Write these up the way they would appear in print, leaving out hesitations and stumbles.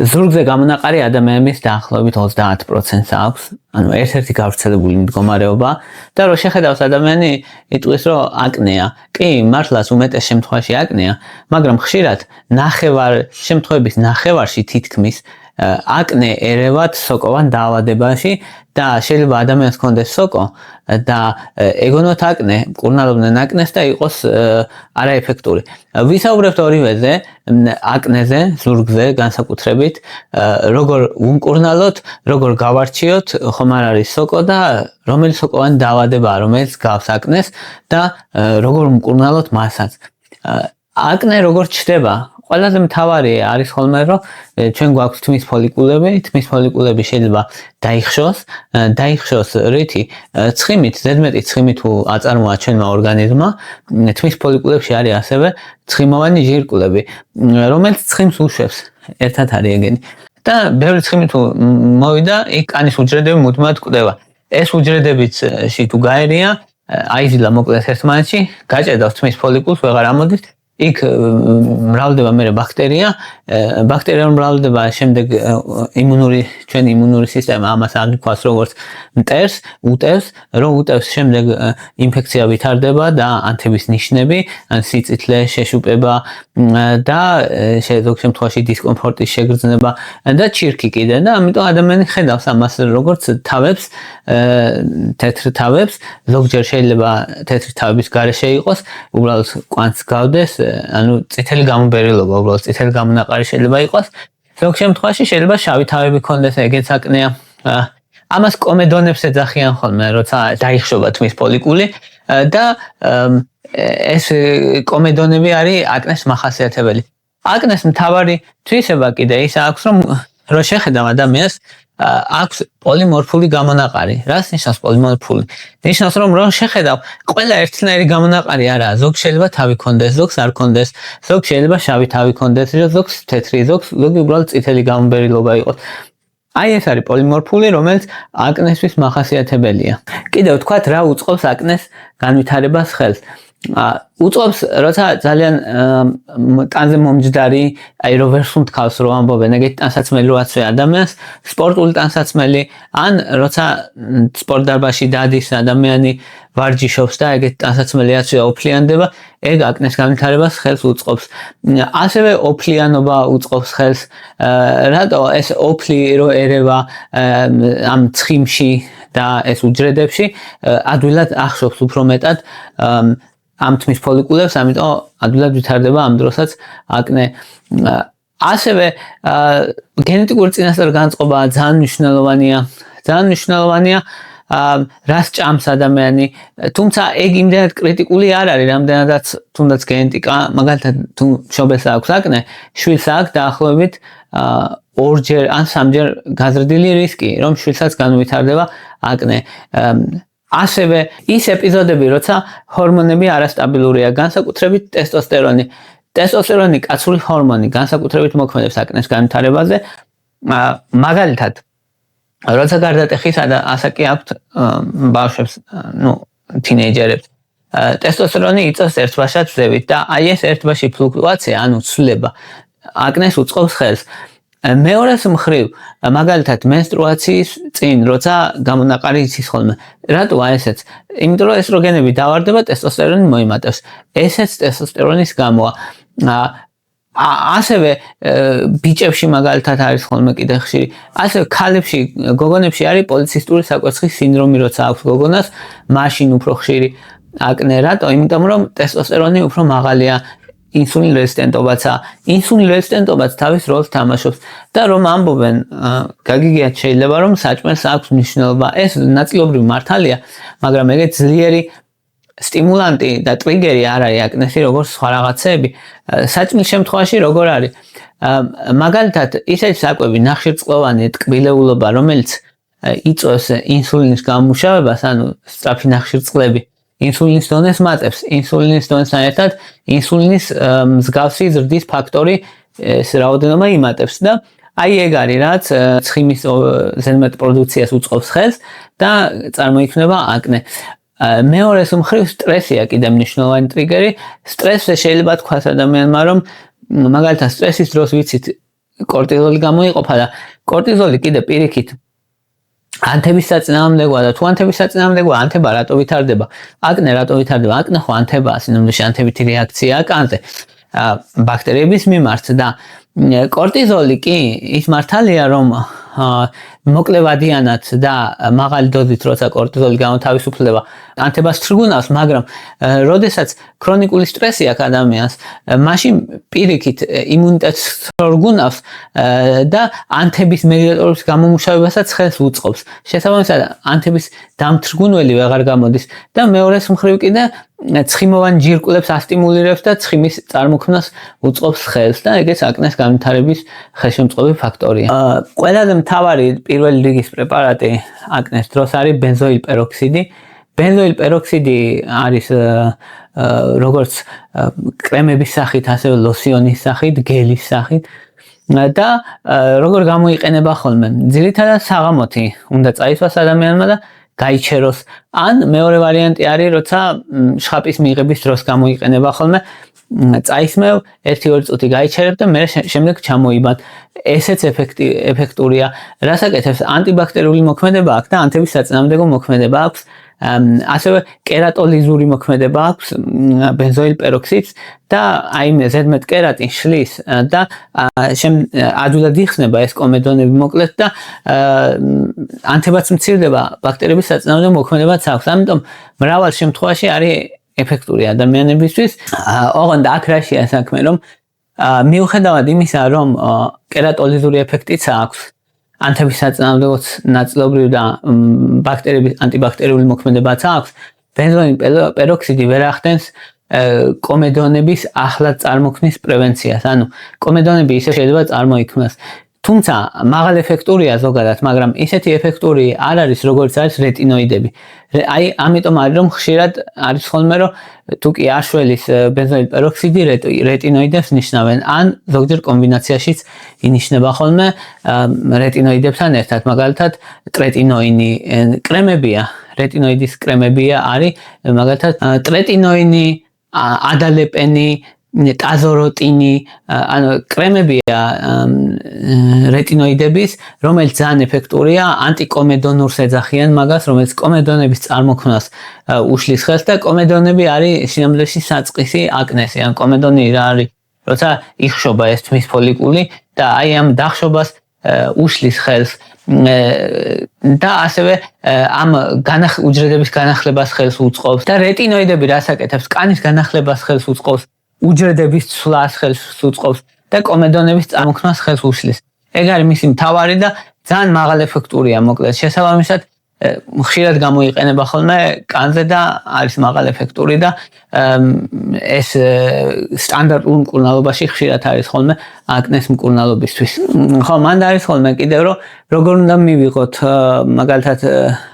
ზურგზე გამონაყარი ადამიანების დაახლოებით 30%-ს აქვს, ანუ ერთ-ერთი გავრცელებული მდგომარეობა და რო შეხედავს ადამიანი იტყვის რომ აკნეა. კი, მართლაც უმეტეს შემთხვევაში აკნეა, მაგრამ ხშირად შემთხვევების ნახევარში თითქმის აკნე ერევათ სოკოვან დაავადებაში და შეიძლება ადამიანს ჰქონდეს სოკო და ეგონოთ აკნე, მკურნალობდნენ აკნეს და იყოს არაეფექტური. ვისაუბრებთ ორივეზე, აკნეზე, ზურგზე განსაკუთრებით, როგორ უმკურნალოთ, როგორ გავარჩიოთ, ხომ არ არის სოკო და რომელი სოკოვანი დაავადებაა, რომელიც გავს აკნეს და როგორ უმკურნალოთ მასაც. აკნე როგორ ჩნდება? ყველაზე მთავარი არის ხოლმე რომ ჩვენ გვაქვს თმის ფოლიკულები შეიძლება დაიხშოს რითი ცხიმით, ზედმეტი ცხიმით თუ აწარმოა ჩვენმა ორგანიზმმა, თმის ფოლიკულებში არის ასევე ცხიმოვანი ჟირკულები, რომელიც ცხიმს უშვებს, ერთად არის ეგენი. და ბევრი ცხიმი თუ მოვიდა, იქ კანის უჯრედები მუდმივად გვკვდება. ეს უჯრედებიც თუ გაერია, აიზილა მოკლეს ერთმანეთში, გაჭედავს თმის ფოლიკულს, ვეღარ ამოდის. იქ მრავლდება მე ბაქტერიალურ მრავლდება, შემდეგ ჩვენი იმუნური სისტემა ამას აღიქვას როგორც მტერს, utევს, შემდეგ ინფექცია ვითარდება და ანთების ნიშნები, სიწითლე, შეშუპება და ზოგ შემთხვევაში დისკომფორტის შეგრძნება და ჩირქი კიდე და ამიტომ ადამიანი ხედავს ამას როგორც თავებს, თეთრ თავებს, ზოგჯერ შეიძლება თეთრი თავების გარეშე იყოს, უბრალოდ კვანძს გავდეს, ანუ წითელი გამომბერილობა, უბრალოდ წითელი გამონაყარი შეიძლება იყოს. ზოგ შემთხვევაში შეიძლება შავი თავები ქონდეს, ეგეც აკნეა. ამას კომედონებს ეძახიან ხოლმე, როცა დაიხშობა თმის ფოლიკული და ეს კომედონები არის აკნეს მახასიათებელი. აკნეს მთავარი თვისება კიდე ის აქვს, რომ შეხედავ ადამიანს აქვს პოლიმორფული გამონაყარი. რას ნიშნავს პოლიმორფული? ნიშნავს რომ შეხედავ ყველა ერთნაირი გამონაყარი არაა. ზოგ შეიძლება თავი ქონდეს, ზოგს არ ქონდეს, ზოგ შეიძლება შავი თავი ქონდეს, ზოგს თეთრი, ზოგი უბრალოდ წითელი გამომბერილობა იყოს. აი ეს არის პოლიმორფული, რომელიც აკნესთვის მახასიათებელია. კიდევ ვთქვათ რა უწყობს აკნეს განვითარებას ხელს. უწყობს, როცა ძალიან ტანზე მომჯდარი, აი რო ვერ სუნთქავს რო ამბობენ, ეგეთი ტანსაცმელი რო აცვია ადამიანს, სპორტული ტანსაცმელი, ან როცა სპორტ დარბაზში დადის ადამიანი ვარჯიშობს და ეგეთი ტანსაცმელი აცვია, ოფლიანდება, ეგ აკნეს განვითარებას ხელს უწყობს. ასევე ოფლიანობა უწყობს ხელს, რატო ეს ოფლი რო ერევა ამ ცხიმში და ეს უჯრედებში, ადვილად ახშობს უფრო მეტად ამ თმის ფოლიკულებს, ამიტომ ადვილად ვითარდება ამ დროსაც აკნე. ასევე გენეტიკური წინასწარ განწყობა ძალიან მნიშვნელოვანია, რას ჭამს ადამიანი, თუმცა ეგ იმდენად კრიტიკული არ არის, რამდენადაც თუნდაც გენეტიკა, მაგალითად თუ მშობელს აქვს აკნე, შვილს აქვს დაახლოებით 2-ჯერ ან 3-ჯერ გაზრდილი რისკი, რომ შვილსაც განვითარდება აკნე. ასევე ის ეპიზოდები, როცა ჰორმონები არასტაბილურია, განსაკუთრებით ტესტოსტერონი. ტესტოსტერონი კაცური ჰორმონი განსაკუთრებით მოქმედებს აკნეს განვითარებაზე. მაგალითად, როცა გარდატეხისა და ასაკი აქვთ ბავშვებს, თინეიჯერებს, ტესტოსტერონი იწევს ერთბაშად ვზევით და აი ეს ერთბაში ფლუქტუაცია, ანუ ცვლილება აკნეს უწყობს ხელს. მეორეს მხრივ, მაგალითად მენსტრუაციის წინ, როცა გამონაყარი იცის ხოლმე. რატო აი ესეც? იმიტომ რომ ესტროგენები დავარდება, ტესტოსტერონი მოიმატებს. ესეც ტესტოსტერონის გამოა. ასევე ბიჭებში მაგალითად არის ხოლმე კიდე ხშირი. ასევე ქალებში, გოგონებში არის პოლიცისტური საკვერცხის სინდრომი, როცა აქვს გოგონას, მაშინ უფრო ხშირი აკნე. რატო? იმიტომ რომ ტესტოსტერონი უფრო მაღალია. ინსულინ რეზისტენტობაც თავის როლს თამაშობს და რომ ამბობენ, გაგიგიათ შეიძლება რომ საჭმელს აქვს მნიშვნელობა. ეს ნაწილობრივ მართალია, მაგრამ ეგეც ძლიერი სტიმულანტი და ტრიგერი არ არის აკნესი როგორც სხვა რაღაცეები. საჭმლის შემთხვევაში როგორ არის? მაგალითად, ისეთი საკვები, ნახშირწყლოვანი ტკბილეულობა, რომელიც იწვევს ინსულინის გამმუშავებას, ანუ სწრაფი ნახშირწყლები, ინსულინის დონეს მატებს. ინსულინის დონესთან ერთად ინსულინის მსგავსი ზრდის ფაქტორი ეს რაოდენობა იმატებს და აი ეგ არის რაც ცხიმის ზედმეტ პროდუქციას უწყობს ხელს და წარმოიქმნება აკნე. მეორეს მხრივ სტრესია კიდე მნიშვნელოვანი ტრიგერი. სტრესზე შეიძლება თქვას ადამიანმა რომ მაგალითად სტრესის დროს ვიცით კორტიზოლი გამოიყოფა და კორტიზოლი კიდე პირიქით ანთების საწინააღმდეგოა და თუ ანთების საწინააღმდეგოა ანთება რატო ვითარდება? აკნე რატო ვითარდება? აკნე ხო ანთებაა, სინამდვილეში ანთებითი რეაქციაა კანზე ბაქტერიების მიმართ და კორტიზოლი კი ის მართალია რომ მოკლევადიანად და მაღალი დოზით როცა კორტიზოლი გამოთავისუფლდება ანთებას თრგუნავს, მაგრამ როდესაც ქრონიკული სტრესი აქვს ადამიანს, მაშინ პირიქით იმუნიტეტს თრგუნავს და ანთების მედიატორების გამომუშავებასაც ხელს უწყობს. შესაბამისად, ანთების დამთრგუნველი ვეღარ გამოდის და მეორეს მხრივ კიდე ცხიმოვან ჯირკვლებს ასტიმულირებს და ცხიმის წარმოქმნას უწყობს ხელს და ეგეც აკნეს განვითარების ხელშემწყობი ფაქტორია. ყველაზე მთავარი პირველი რიგის პრეპარატი აკნეს დროს არის ბენზოილ პეროქსიდი. ბენზოილ პეროქსიდი არის როგორც კრემების სახით, ასევე ლოსიონის სახით, გელის სახით და როგორ გამოიყენება ხოლმე? ძირითადად საღამოთი უნდა წაისვას ადამიანმა და გაიჩეროს. ან მეორე ვარიანტი არის, როცა შხაპის მიღების დროს გამოიყენება ხოლმე, წაისმევ 1-2 წუთი გაიჩერებ და მე შემდეგ ჩამოიბან. ესეც ეფექტურია. რას აკეთებს? ანტიბაქტერიული მოქმედება აქვს და ანთების საწინააღმდეგო მოქმედება აქვს. ასევე კერატოლიზური მოქმედება აქვს ბენზოილ პეროქსიდს და აი მე ზედმეტ კერატი შლის და ადვილად იხსნება ეს კომედონები მოკლედ და ანთებაც მცირდება, ბაქტერიების საწინააღმდეგო მოქმედებაც აქვს. ამიტომ მრავალ შემთხვევაში არის ეფექტური ადამიანებისთვის. ოღონდ აქ რაშია საქმე, რომ მიუხედავად იმისა, რომ კერატოლიზური ეფექტიც აქვს, ანთების საწინააღმდეგოც ნაწილობრივ და ბაქტერიების ანტიბაქტერიული მოქმედებაც აქვს, ბენზოილ პეროქსიდი ვერ ახდენს კომედონების ახლად წარმოქმნის პრევენციას. ანუ კომედონები ისე შეიძლება წარმოიქმნას. თუმცა მაღალ ეფექტურია ზოგადად, მაგრამ ისეთი ეფექტური არ არის, როგორც არის რეტინოიდები. აი ამიტომ არის რომ ხშირად არის ხოლმე რომ თუ კი აშველის ბენზოილ პეროქსიდი რეტინოიდებს ნიშნავენ, ან ზოგჯერ კომბინაციაშიც ინიშნება ხოლმე რეტინოიდებთან ერთად, მაგალითად ტრეტინოინი კრემებია, რეტინოიდის კრემებია არის, მაგალითად ტრეტინოინი, ადალეპენი, ტაზოროტინი, ანუ კრემებია რეტინოიდების, რომელიც ძალიან ეფექტურია, ანტიკომედონურს ეძახიან მაგას, რომელიც კომედონების წარმოქმნას უშლის ხელს და კომედონები არის სინამდვილეში საწყისი აკნესი. ან კომედონი რა არის? როცა იხშობა ეს თმის ფოლიკული და აი ამ დახშობას უშლის ხელს და ასევე ამ უჯრედების განახლებას ხელს უწყობს და რეტინოიდები რას აკეთებს? კანის განახლებას ხელს უწყობს, უჯრედების ცვლას ხელს უწყობს და კომედონების წარმოქმნას ხელს უშლის. ეგ არის მისი მთავარი და ძალიან მაღალ ეფექტურია მოკლედ. შესაბამისად, ხშირად გამოიყენება ხოლმე კანზე და არის მაღალ ეფექტური და ეს სტანდარტულ მკურნალობაში ხშირად არის ხოლმე აკნეს მკურნალობისთვის. ხო, მანდ არის ხოლმე კიდევ რომ როგორ უნდა მივიღოთ მაგალითად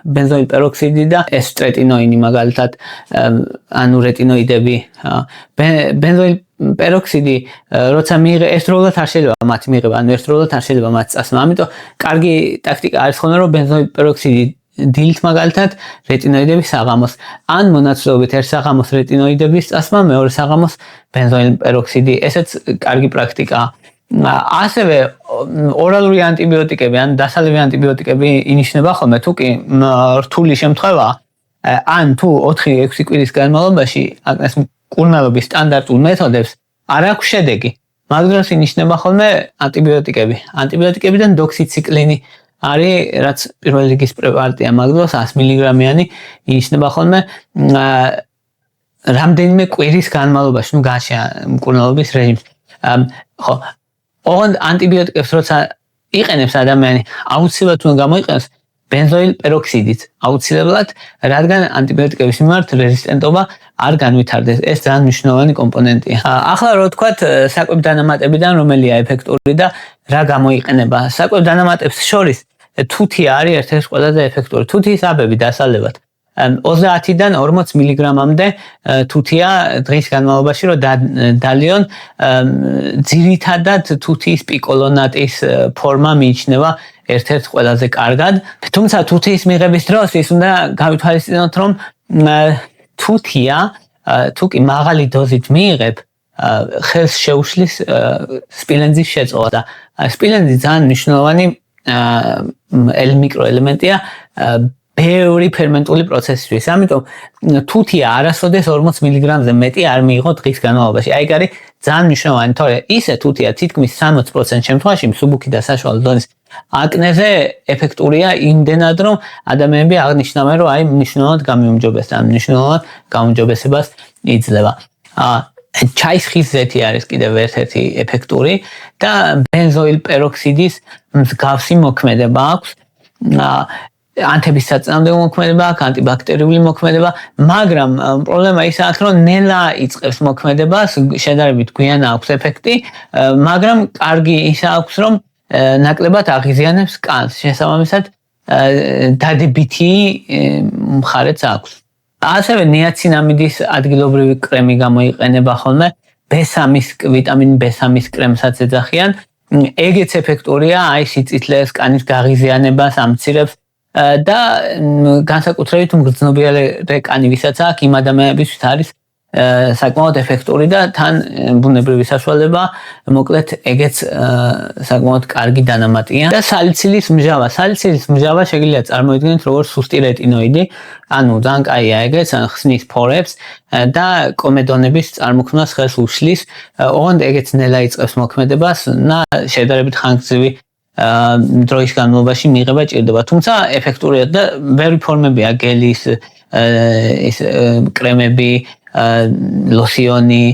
ბენზოილ პეროქსიდი და ეს ტრეტინოინი მაგალითად ანუ რეტინოიდები. ბენზოილ პეროქსიდი როცა მიიღე ერთდროულად არ შეიძლება მათ მიღება, ანუ ერთდროულად არ შეიძლება მათ წასმა. ამიტომ კარგი ტაქტიკა არის ხოლმე რომ ბენზოილ პეროქსიდი დილით მაგალითად რეტინოიდების საღამოს ან მონაცვლეობით ერთ საღამოს რეტინოიდების წასმა, მეორე საღამოს ბენზოილ პეროქსიდი. ესეც კარგი პრაქტიკაა. ასევე ორალური ანტიბიოტიკები, ან დასალევი ანტიბიოტიკები ინიშნება ხოლმე, თუ კი რთული შემთხვევა, ან თუ 4-6 კვირის განმავლობაში აკნეს მკურნალობის სტანდარტულ მეთოდებს არ აქვს შედეგი. მაგ დროს ინიშნება ხოლმე ანტიბიოტიკები. ანტიბიოტიკებიდან დოქსიციკლინი არის, რაც პირველი რიგის პრეპარატია, მაგ დროს 100 მგ-იანი ინიშნება ხოლმე რამდენიმე კვირის განმავლობაში, ნუ გაშა მკურნალობის რეჟიმს. ხო, ოღონდ ანტიბიოტიკებს როცა იყენებს ადამიანი, აუცილებლად უნდა გამოიყენოს ბენზოილ პეროქსიდით, აუცილებლად, რადგან ანტიბიოტიკების მიმართ რეზისტენტობა არ განვითარდეს. ეს ძალიან მნიშვნელოვანი კომპონენტია. ახლა რო ვთქვათ საკვებ დანამატებიდან რომელია ეფექტური და რა გამოიყენება? საკვებ დანამატებს შორის თუთი არის ერთ-ერთი ყველაზე ეფექტური. თუთის აბები დასალევად 30-დან 40 მგ-მდე თუთია დღის განმავლობაში რომ დალიონ ძირითადად თუთის პიკოლონატის ფორმა მიიჩნევა ერთ-ერთ ყველაზე კარგად. თუმცა თუთის მიღების დროს ის უნდა გავითვალისწინოთ რომ თუთია თუ კი მაღალი დოზით მიიღებ ხელს შეუშლის სპილენძის შეწოვა და სპილენძი ძალიან მნიშვნელოვანი მიკროელემენტია ბევრი ფერმენტული პროცესისთვის. ამიტომ თუთია არასოდეს 40 მგ-ზე მეტი არ მიიღო დღის განმავლობაში. აი ეგ არის ძალიან მნიშვნელოვანი, თორე ისე თუთია თითქმის 60% შემთხვევაში მსუბუქი და საშუალო დონის აკნეზე ეფექტურია იმდენად, რომ ადამიანები აღნიშნავენ, რომ აი მნიშვნელოვნად გამიუმჯობესდა, ამ მნიშვნელოვნად გაუმჯობესებას იძლევა. ჩაის ხის ზეთი არის კიდევ ერთ-ერთი ეფექტური და ბენზოილ პეროქსიდის მსგავსი მოქმედება აქვს. ანთების საწინააღმდეგო მოქმედება აქვს, ანტიბაქტერიული მოქმედება, მაგრამ პრობლემა ის აქვს, რომ ნელა იწყებს მოქმედებას, შედარებით გვიან აქვს ეფექტი, მაგრამ კარგი ის აქვს, რომ ნაკლებად აღიზიანებს კანს, შესაბამისად დადებითი მხარეც აქვს. ასევე ნიაცინამიდის ადგილობრივი კრემი გამოიყენება ხოლმე, ვიტამინ B3-ის კრემსაც ეძახიან. ეგეც ეფექტურია, აი სიწითლეს, კანის გაღიზიანებას ამცირებს და განსაკუთრებით მგრძნობიარე კანი ვისაც აქვს, იმ ადამიანებისთვის არის საკმაოდ ეფექტური და თან ბუნებრივი საშუალება, მოკლედ ეგეც საკმაოდ კარგი დანამატია. და სალიცილის მჟავა. სალიცილის მჟავა შეგიძლია წარმოიდგინოთ როგორც სუსტი რეტინოიდი, ანუ ძალიან კაია ეგეც, ხსნის ფორებს და კომედონების წარმოქმნას ხელს უშლის. ოღონდ ეგეც ნელა იწყებს მოქმედებას და შედარებით ხანგრძლივი დროის განმავლობაში მიიღება ჭირდება. თუმცა ეფექტურია და ბევრი ფორმებია გელის, კრემები, ლოსიონი,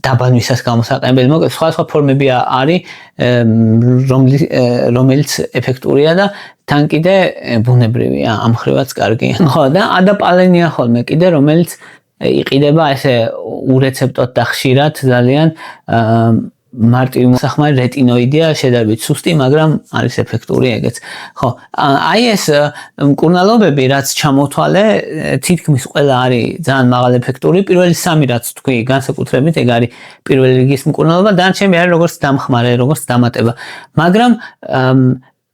დაბანვისას გამოსაყენებელი, მოკლედ სხვა ფორმები არის, რომელიც ეფექტურია და თან კიდე ბუნებრივია, ამ ხრივაც კარგია. ხო, და ადაპალენია ხოლმე კიდე, რომელიც იყიდება ესე ურეცეპტოდ და ხშირად ძალიან მარტივი მოსახმარი რეტინოიდია, შედარებით სუსტი, მაგრამ არის ეფექტური ეგეც. ხო, აი ეს მკურნალობები, რაც ჩამოთვალე, თითქმის ყველა არის ძალიან მაღალ ეფექტური. პირველი სამი რაც თქვი, განსაკუთრებით ეგ არის პირველი რიგის მკურნალობა, დანარჩენები არის როგორც დამხმარე, როგორც დამატება. მაგრამ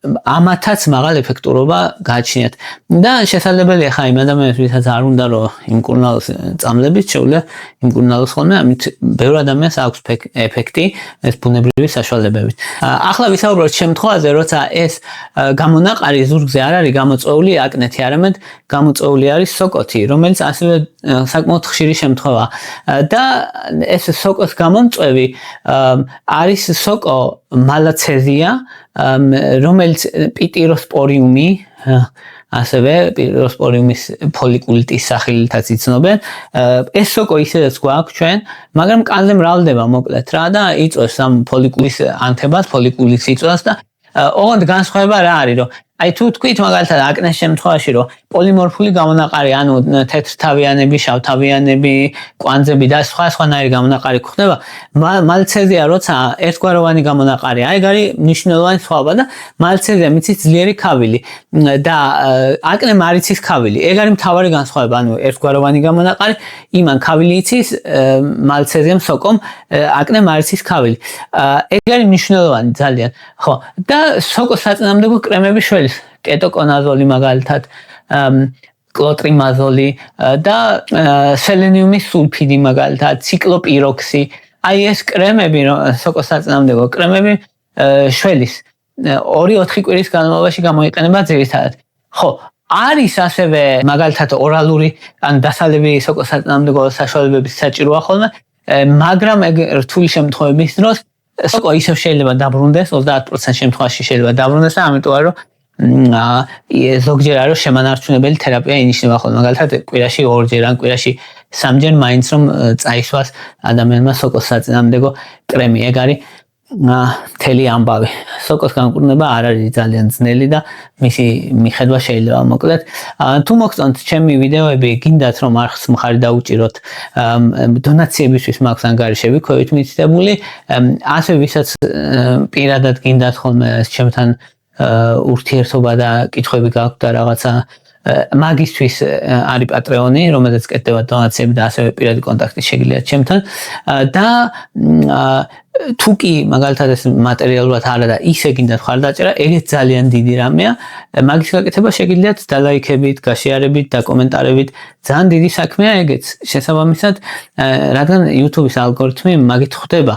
ამათაც მაღალ ეფექტურობა გააჩნიათ. და შესაძლებელია ხა იმ ადამიანებს, ვისაც არ უნდა რომ იმკურნალოს წამლებით, შეუძლია იმკურნალოს ხოლმე, ამით ბევრ ადამიანს აქვს ეფექტი, ეს ბუნებრივი საშუალებებით. ახლა ვისაუბროთ შემთხვევაზე, როცა ეს გამონაყარი ზურგზე არ არის გამოწვეული აკნეთი, არამედ გამოწვეული არის სოკოთი, რომელიც ასევე საკმაოდ ხშირი შემთხვევაა. და ეს სოკოს გამომწვევი არის სოკო მალაცეზია, რომელიც პიტიროსპორიუმი, ასევე პიროსპორიუმის ფოლიკულიტის სახელითაც იცნობენ. ეს სოკო ისედაც გვაქვს ჩვენ, მაგრამ კანზე მრავლდება მოკლედ რა და იწვევს ამ ფოლიკულის ანთებას, ფოლიკულის იწვევს და ოღონდ განსხვავება რა არის, რომ აი თუ თქვით მაგალითად აკნეს შემთხვევაში, რომ პოლიმორფული გამონაყარი, ანუ თეთრთავიანები, შავთავიანები, კვანძები და სხვანაირი გამონაყარი გვხდება, მალცეზია როცა ერთგვაროვანი გამონაყარი, აი ეგ არის მნიშვნელოვანი სხვაობა და მალცეზია მიცის ძლიერი ქავილი და აკნე მარიცის ქავილი. ეგ არის მთავარი განსხვავება, ანუ ერთგვაროვანი გამონაყარი, იმან ქავილი იცის, მალცეზიამ სოკომ აკნე მარიცის ქავილი. ეგ არის მნიშვნელოვანი ძალიან. ხო, და სოკოს საწინააღმდეგო კრემები შველის კეტოკონაზოლი მაგალითად, კლოტრიმაზოლი და სელენიუმის სულფიდი მაგალითად, ციკლოპიროქსი. აი ეს კრემები, სოკოს საწინააღმდეგო კრემები შველის 2-4 კვირის განმავლობაში გამოიყენება ძირითადად. ხო, არის ასევე მაგალითად ორალური ან დასალევი სოკოს საწინააღმდეგო საშუალებების საჭიროა ხოლმე, მაგრამ ეგ რთული შემთხვევების დროს სოკო ისევ შეიძლება დაბრუნდეს, 30% შემთხვევაში შეიძლება დაბრუნდეს და ამიტომ რომ ზოგჯერ არის შემანარჩუნებელი თერაპია ინიშნება ხოლმე, მაგალითად კვირაში 2-ჯერ ან კვირაში 3-ჯერ მაინც რომ წაისვას ადამიანმა სოკოს საწინააღმდეგო კრემი. ეგ არის მთელი ამბავი. სოკოს განკურნება არ არის ძალიან ძნელი და მისი მიხედვა შეიძლება მოკლედ. თუ მოგწონთ ჩემი ვიდეოები, გინდათ რომ არხს მხარი დაუჭიროთ, დონაციებისთვის მაქვს ანგარიშები ქვევით მითითებული, ასევე ვისაც პირადად გინდათ ხოლმე ჩემთან ურთიერთობა და კითხვები გაქვთ და რაღაცა, მაგისთვის არის პატრეონი, რომელზეც კეთდება დონაციები და ასევე პირადი კონტაქტი შეგიძლიათ ჩემთან და თუ კი მაგალითად ეს მატერიალურად არა და ისე გინდათ მხარდაჭერა, ეგეც ძალიან დიდი რამეა. მაგის გაკეთება შეგიძლიათ დალაიქებით, გაშეარებით და კომენტარებით. ძალიან დიდი საქმეა ეგეც. შესაბამისად, რადგან YouTube-ის ალგორითმი მაგით ხვდება,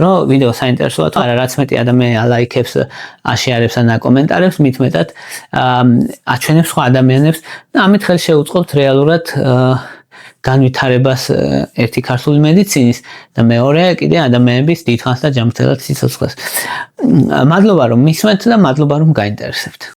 რომ ვიდეო საინტერესოა თუ არა, რაც მეტი ადამიანი ალაიქებს, აშეარებს და კომენტარებს, მით მეტად აჩვენებს სხვა ადამიანებს და ამით ხელს შეუწყობთ რეალურად განვითარებას ერთი ქართული მედიცინის და მეორე კიდე ადამიანების დიდხანს და ჯანმრთელად სიცოცხლეს. მადლობა რომ მისმენთ და მადლობა რომ გაინტერესებთ.